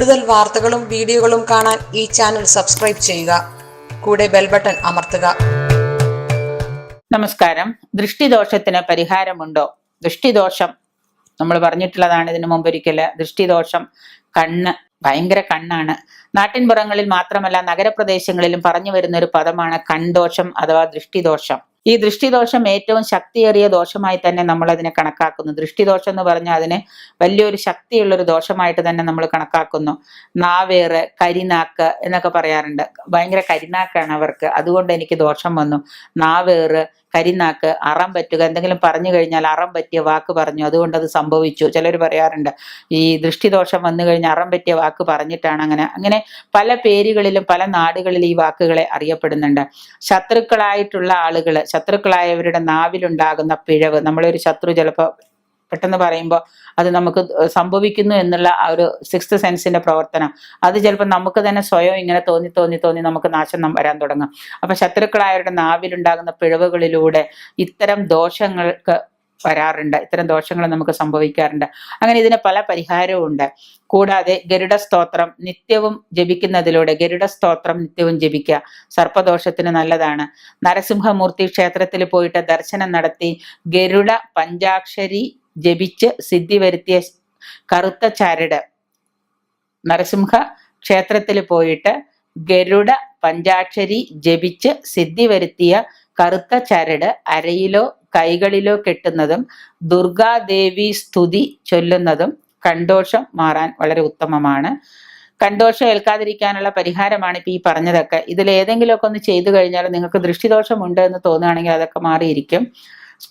കൂടുതൽ വാർത്തകളും വീഡിയോകളും കാണാൻ ഈ ചാനൽ സബ്സ്ക്രൈബ് ചെയ്യുക. കൂടെ ബെൽ ബട്ടൺ അമർത്തുക. നമസ്കാരം. ദൃഷ്ടിദോഷത്തിന് പരിഹാരമുണ്ടോ? ദൃഷ്ടിദോഷം നമ്മൾ പറഞ്ഞിട്ടുള്ളതാണ് ഇതിനു മുമ്പൊരിക്കല്. ദൃഷ്ടിദോഷം ഭയങ്കര കണ്ണാണ്. നാട്ടിൻപുറങ്ങളിൽ മാത്രമല്ല നഗരപ്രദേശങ്ങളിലും പറഞ്ഞു വരുന്ന ഒരു പദമാണ് കൺദോഷം അഥവാ ദൃഷ്ടിദോഷം. ഈ ദൃഷ്ടിദോഷം ഏറ്റവും ശക്തിയേറിയ ദോഷമായി തന്നെ നമ്മൾ അതിനെ കണക്കാക്കുന്നു. ദൃഷ്ടിദോഷം എന്ന് പറഞ്ഞാൽ അതിന് വലിയൊരു ശക്തിയുള്ളൊരു ദോഷമായിട്ട് തന്നെ നമ്മൾ കണക്കാക്കുന്നു. നാവേറ്, കരിനാക്ക് എന്നൊക്കെ പറയാറുണ്ട്. ഭയങ്കര കരിനാക്കാണ് അവർക്ക്, അതുകൊണ്ട് എനിക്ക് ദോഷം വന്നു. നാവേറ്, കരിനാക്ക്, അറം പറ്റുക, എന്തെങ്കിലും പറഞ്ഞു കഴിഞ്ഞാൽ അറം പറ്റിയ വാക്ക് പറഞ്ഞു, അതുകൊണ്ട് അത് സംഭവിച്ചു. ചിലർ പറയാറുണ്ട് ഈ ദൃഷ്ടിദോഷം വന്നു കഴിഞ്ഞാൽ അറം പറ്റിയ വാക്ക് പറഞ്ഞിട്ടാണ് അങ്ങനെ പല പേരുകളിലും പല നാടുകളിലും ഈ വാക്കുകളെ അറിയപ്പെടുന്നുണ്ട്. ശത്രുക്കളായിട്ടുള്ള ആളുകള്, ശത്രുക്കളായവരുടെ നാവിലുണ്ടാകുന്ന പിഴവ്, നമ്മളൊരു ശത്രു ചിലപ്പോൾ പെട്ടെന്ന് പറയുമ്പോൾ അത് നമുക്ക് സംഭവിക്കുന്നു എന്നുള്ള ആ ഒരു സിക്സ്ത് സെൻസിന്റെ പ്രവർത്തനം, അത് ചിലപ്പോൾ നമുക്ക് തന്നെ സ്വയം ഇങ്ങനെ തോന്നി നമുക്ക് നാശം വരാൻ തുടങ്ങും. അപ്പൊ ശത്രുക്കളായവരുടെ നാവിലുണ്ടാകുന്ന പിഴവുകളിലൂടെ ഇത്തരം ദോഷങ്ങൾക്ക് വരാറുണ്ട്, ഇത്തരം ദോഷങ്ങൾ നമുക്ക് സംഭവിക്കാറുണ്ട്. അങ്ങനെ ഇതിന് പല പരിഹാരവും ഉണ്ട്. കൂടാതെ ഗരുഡ സ്തോത്രം നിത്യവും ജപിക്കുന്നതിലൂടെ, ഗരുഡ സ്തോത്രം നിത്യവും ജപിക്കുക സർപ്പദോഷത്തിന് നല്ലതാണ്. നരസിംഹമൂർത്തി ക്ഷേത്രത്തിൽ പോയിട്ട് ദർശനം നടത്തി ഗരുഡ പഞ്ചാക്ഷരി ജപിച്ച് സിദ്ധി വരുത്തിയ കറുത്ത ചരട്, നരസിംഹ ക്ഷേത്രത്തിൽ പോയിട്ട് ഗരുഡ പഞ്ചാക്ഷരി ജപിച്ച് സിദ്ധി വരുത്തിയ കറുത്ത ചരട് അരയിലോ കൈകളിലോ കെട്ടുന്നതും ദുർഗാദേവി സ്തുതി ചൊല്ലുന്നതും കൺദോഷം മാറാൻ വളരെ ഉത്തമമാണ്. കൺദോഷം ഏൽക്കാതിരിക്കാനുള്ള പരിഹാരമാണ് ഇപ്പൊ ഈ പറഞ്ഞതൊക്കെ. ഇതിൽ ഏതെങ്കിലുമൊക്കെ ഒന്ന് ചെയ്തു കഴിഞ്ഞാൽ നിങ്ങൾക്ക് ദൃഷ്ടിദോഷമുണ്ട് എന്ന് തോന്നുകയാണെങ്കിൽ അതൊക്കെ മാറിയിരിക്കും.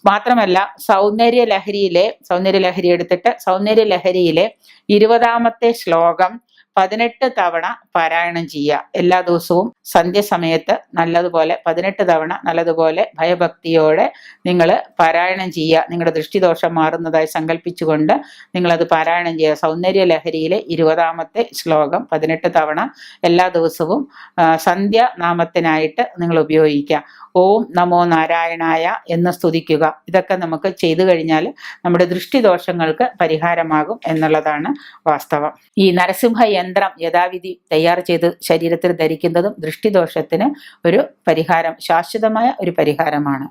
മാത്രമല്ല സൗന്ദര്യ ലഹരി എടുത്തിട്ട് സൗന്ദര്യ ലഹരിയിലെ 20ാമത്തെ ശ്ലോകം 18 തവണ പാരായണം ചെയ്യുക. എല്ലാ ദിവസവും സന്ധ്യസമയത്ത് നല്ലതുപോലെ 18 തവണ നല്ലതുപോലെ ഭയഭക്തിയോടെ നിങ്ങൾ പാരായണം ചെയ്യുക. നിങ്ങളുടെ ദൃഷ്ടിദോഷം മാറുന്നതായി സങ്കല്പിച്ചുകൊണ്ട് നിങ്ങളത് പാരായണം ചെയ്യുക. സൗന്ദര്യ ലഹരിയിലെ 20ാമത്തെ ശ്ലോകം 18 തവണ എല്ലാ ദിവസവും സന്ധ്യാനാമത്തിനായിട്ട് നിങ്ങൾ ഉപയോഗിക്കുക. ഓം നമോ നാരായണായ എന്ന് സ്തുതിക്കുക. ഇതൊക്കെ നമുക്ക് ചെയ്തു കഴിഞ്ഞാൽ നമ്മുടെ ദൃഷ്ടിദോഷങ്ങൾക്ക് പരിഹാരമാകും എന്നുള്ളതാണ് വാസ്തവം. ഈ നരസിംഹ യന്ത്രം യഥാവിധി തയ്യാർ ചെയ്ത് ശരീരത്തിൽ ധരിക്കുന്നതും ദൃഷ്ടിദോഷത്തിന് ഒരു പരിഹാരം, ശാശ്വതമായ ഒരു പരിഹാരമാണ്.